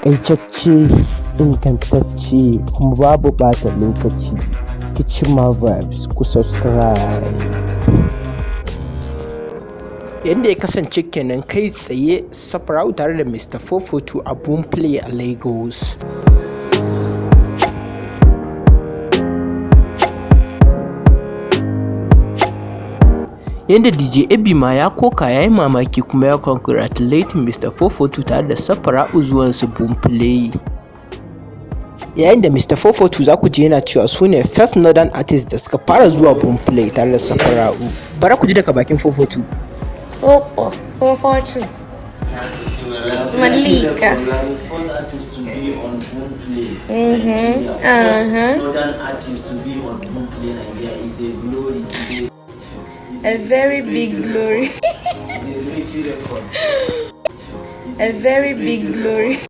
takaitacce, ingantacce kuma babu ɓata lokaci. Kichima Vibes, ku subscribe. Yadda ya kasance kenan kai tsaye Safara'u tare da Mr442 a Boomplay a Lagos. Yadda djabbs ma ya koka ya yi mamaki kuma ya congratulating Mr442 tare da Safara'u zuwansu Boomplay. Yayin da Mr442 za ku ji yana cewa su ne first northern artist da suka fara zuwa Boomplay tare da Safara'u. Bara ku ji daga bakin 442. 442. Malika. First artist to be on Boomplay. Northern artist to be on Boomplay Nigeria is a glory. A very big glory. A very big glory.